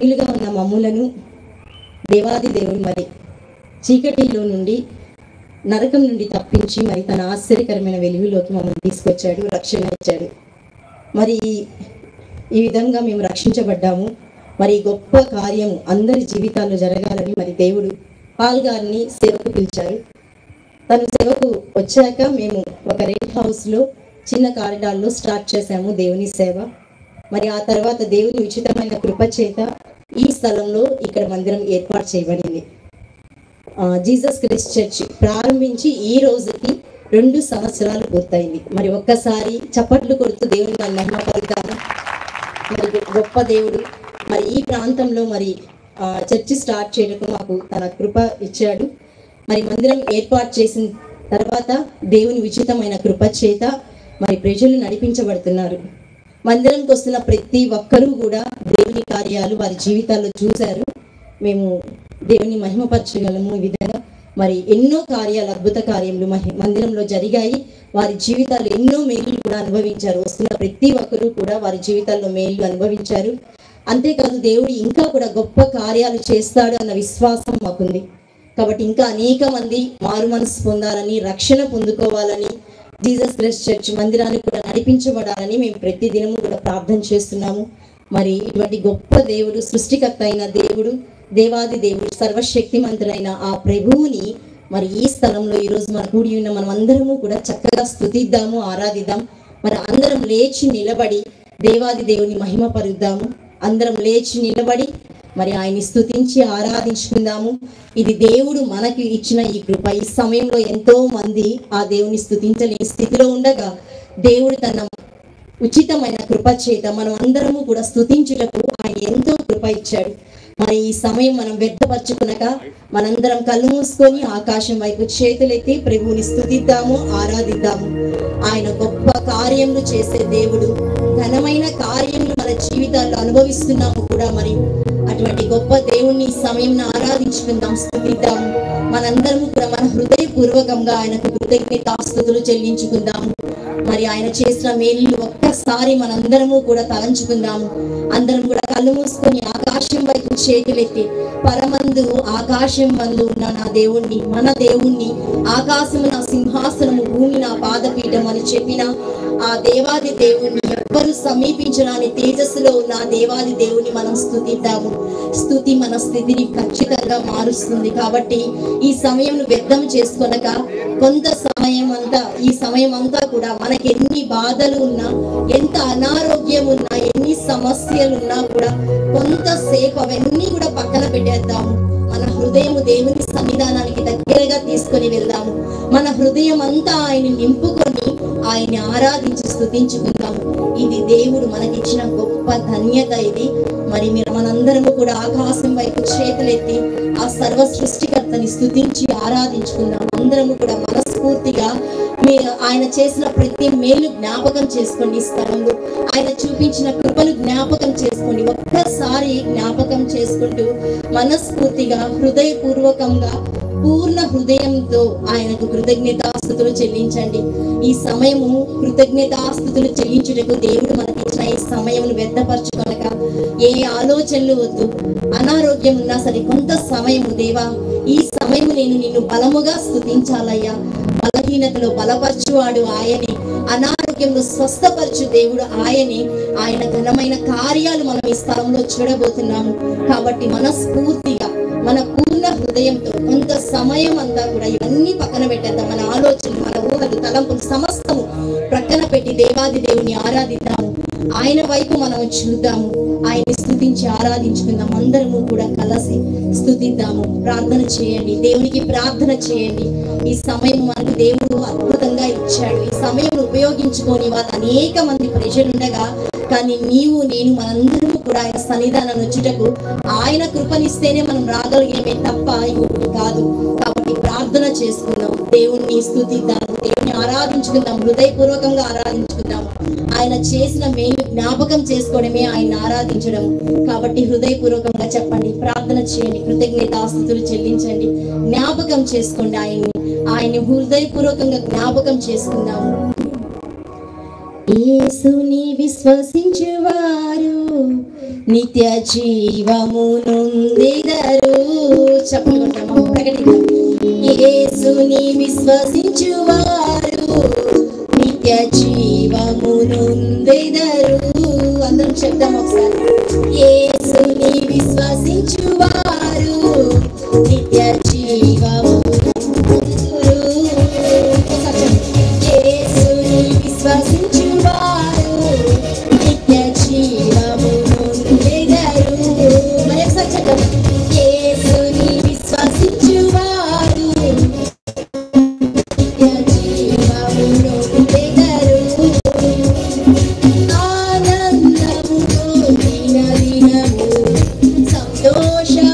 ఇలుగా ఉన్న మమ్ములను దేవాది దేవుడు మరి చీకటిలో నుండి నరకం నుండి తప్పించి మరి తన ఆశ్చర్యకరమైన వెలుగులోకి మమ్మల్ని తీసుకొచ్చాడు, రక్షణ ఇచ్చాడు. మరి ఈ విధంగా మేము రక్షించబడ్డాము. మరి గొప్ప కార్యము అందరి జీవితాల్లో జరగాలని మరి దేవుడు పాల్ గారిని సేవకు పిలిచారు. తను సేవకు వచ్చాక మేము ఒక రెడ్ హౌస్లో చిన్న కారిడార్లో స్టార్ట్ చేశాము దేవుని సేవ. మరి ఆ తర్వాత దేవుని ఉచితమైన కృప చేత ఈ స్థలంలో ఇక్కడ మందిరం ఏర్పాటు చేయబడింది. జీసస్ క్రైస్ట్ చర్చ్ ప్రారంభించి ఈ రోజుకి 2 సంవత్సరాలు పూర్తయింది. మరి ఒక్కసారి చప్పట్లు కొడుతూ దేవుని మహిమ పలుకుతాము. మరి గొప్ప దేవుడు మరి ఈ ప్రాంతంలో మరి చర్చి స్టార్ట్ చేయడానికి మాకు తన కృప ఇచ్చాడు. మరి మందిరం ఏర్పాటు చేసిన తర్వాత దేవుని ఉచితమైన కృప చేత మరి ప్రజలు నడిపించబడుతున్నారు. మందిరంకి వస్తున్న ప్రతి ఒక్కరూ కూడా దేవుని కార్యాలు వారి జీవితాల్లో చూశారు. మేము దేవుని మహిమపరచగలము. ఈ విధంగా మరి ఎన్నో కార్యాలు, అద్భుత కార్యములు మందిరంలో జరిగాయి. వారి జీవితాల్లో ఎన్నో మేలు కూడా అనుభవించారు. వస్తున్న ప్రతి ఒక్కరూ కూడా వారి జీవితాల్లో మేలు అనుభవించారు. అంతేకాదు దేవుడు ఇంకా కూడా గొప్ప కార్యాలు చేస్తాడు అన్న విశ్వాసం మాకుంది. కాబట్టి ఇంకా అనేక మంది మారు మనసు పొందాలని, రక్షణ పొందుకోవాలని, జీసస్ క్రైస్ట్ చర్చ్ మందిరాన్ని కూడా నడిపించబడాలని మేము ప్రతి దినము కూడా ప్రార్థన చేస్తున్నాము. మరి ఇటువంటి గొప్ప దేవుడు, సృష్టికర్త అయిన దేవుడు, దేవాది దేవుడు, సర్వశక్తిమంతుడైన ఆ ప్రభువుని మరి ఈ స్థలంలో ఈరోజు మన కూడి ఉన్న మనం అందరము కూడా చక్కగా స్తుతిద్దాము, ఆరాధిద్దాం. మరి అందరం లేచి నిలబడి దేవాది దేవుని మహిమ పరుద్దాము. అందరం లేచి నిలబడి మరి ఆయన్ని స్తుతించి ఆరాధించుకుందాము. ఇది దేవుడు మనకి ఇచ్చిన ఈ కృప. ఈ సమయంలో ఎంతో మంది ఆ దేవుని స్తుతించలేని స్థితిలో ఉండగా దేవుడు తన ఉచితమైన కృప చేత మనం అందరము కూడా స్తుతించుటకు ఆయన ఎంతో కృప ఇచ్చాడు. మరి ఈ సమయం మనం వ్యర్థపరచుకునక మనందరం కళ్ళు మూసుకొని ఆకాశం వైపు చేతులెత్తి ప్రభువుని స్తుతిద్దాము, ఆరాధిద్దాము. ఆయన గొప్ప కార్యములు చేసే దేవుడు, ఘనమైన కార్యములు మన జీవితాల్లో అనుభవిస్తున్నాము కూడా. మరి అటువంటి గొప్ప దేవుణ్ణి ఈ సమయం ఆరాధించుకుందాం, స్తుతిద్దాము. మనందరము కూడా మన హృదయపూర్వకంగా ఆయనకు కృతజ్ఞతాస్తుతులు చెల్లించుకుందాము. మరి ఆయన చేసిన మేలు ఒక్కసారి మనందరము కూడా తలంచుకుందాము. అందరం కూడా కళ్ళు మూసుకొని ఆకాశం వైపు చేతులెత్తి పరమందు ఆకాశం మందు ఉన్న నా దేవుణ్ణి, మన దేవుణ్ణి, ఆకాశము నా సింహాసనము, భూమి నా పాదపీఠం అని చెప్పిన ఆ దేవాది దేవుణ్ణి, ఎవ్వరు సమీపించడాని తేజస్సులో ఉన్న దేవాది దేవుని మనం స్తుతిద్దాము. స్తుతి మన స్థితిని ఖచ్చితంగా మారుస్తుంది. కాబట్టి ఈ సమయం వ్యర్థం చేసుకొనక ఈ సమయం అంతా కూడా మనకి ఎన్ని బాధలు ఉన్నా, ఎంత అనారోగ్యం ఉన్నా, ఎన్ని సమస్యలు ఉన్నా కూడా కొంతసేపు అవన్నీ కూడా పక్కన పెట్టేద్దాము. మన హృదయం దేవుని సన్నిధానానికి దగ్గరగా తీసుకొని వెళ్దాము. మన హృదయం అంతా ఆయన్ని నింపుకొని ఆయన్ని ఆరాధించి స్తుతించుకుందాము. ఇది దేవుడు మనకిచ్చిన గొప్ప ధన్యత ఇది. మరి మనందరము కూడా ఆకాశం వైపు చేతులెత్తి ఆ సర్వ సృష్టికర్తని స్తుతించి ఆరాధించుకుందాం. అందరము కూడా మనస్ఫూర్తిగా ఆయన చేసిన ప్రతి మేలు జ్ఞాపకం చేసుకోండి. ఈ స్థలంలో ఆయన చూపించిన కృపను జ్ఞాపకం చేసుకోండి. ఒక్కసారి జ్ఞాపకం చేసుకుంటూ మనస్ఫూర్తిగా హృదయపూర్వకంగా పూర్ణ హృదయంతో ఆయనకు కృతజ్ఞతాస్తుతులు చెల్లించండి. ఈ సమయము కృతజ్ఞతాస్తుతులు చెల్లించుటకు దేవుడు మనకి ఇచ్చిన ఈ సమయమును వ్యర్థపరచుకొనక, ఏ ఆలోచనలు వద్దు. అనారోగ్యం ఉన్నా సరే కొంత సమయము, దేవా ఈ సమయం నేను నిన్ను బలముగా స్తుతించాలయ్యా. బలహీనతలో బలపరచువాడు ఆయనే, అనారోగ్యంలో స్వస్థపరచు దేవుడు ఆయనే. ఆయన ఘనమైన కార్యాలు మనం ఈ స్థలంలో చూడబోతున్నాము. కాబట్టి మనస్ఫూర్తిగా మన పూర్ణ హృదయంతో కొంత సమయం అంతా కూడా ఇవన్నీ పక్కన పెట్టేద్దాం. మన ఆలోచనలు, మన ఊహలు, తలంపులు సమస్తము ప్రక్కన పెట్టి దేవాది దేవుని ఆరాధిద్దాము. ఆయన వైపు మనం చూద్దాము. ఆయన్ని స్తుతించి ఆరాధించుకుందాం. అందరము కూడా కలిసి స్తుతిద్దాము. ప్రార్థన చేయండి, దేవునికి ప్రార్థన చేయండి. ఈ సమయం మనకు దేవుడు అద్భుతంగా ఇచ్చాడు. ఈ సమయం ఉపయోగించుకొని వాళ్ళు అనేక మంది ప్రజలు ఉండగా, కానీ నీవు నేను మనందరము కూడా ఆయన సన్నిధానం వచ్చుటకు ఆయన కృపనిస్తేనే మనం రాగలిగేమే తప్ప ఇంకొకటి కాదు. కాబట్టి ప్రార్థన చేసుకుందాం, దేవుణ్ణి స్తుతిద్దాము, దేవుని ఆరాధించుకుందాం, హృదయపూర్వకంగా ఆరాధించుకుందాం. ఆయన చేసిన మేలు జ్ఞాపకం చేసుకోవడమే ఆయన ఆరాధించడం. కాబట్టి హృదయపూర్వకంగా చెప్పండి, ప్రార్థన చేయండి, కృతజ్ఞతాస్తుతులు చెల్లించండి, జ్ఞాపకం చేసుకోండి. ఆయన్ని హృదయపూర్వకంగా జ్ఞాపకం చేసుకుందాము. యేసుని విశ్వసించువారు నిత్య జీవమునొందెదరు. చెప్పుకుంటాము ప్రకటిద్దాం. యేసుని విశ్వసించువారు నిత్య జీవమునొందెదరు. అందరం చెప్తాం ఒకసారి. యేసుని విశ్వసించువారు నిత్య జీవమునొందెదరు. యేసుని విశ్వసించువారు నిత్య జీవమునొందెదరు. మరొకసారి చెప్తాం. యేసుని విశ్వసించువారు నిత్య జీవమునొందెదరు. ఆనందముతో దినదినము సంతోష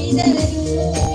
ఎదరదు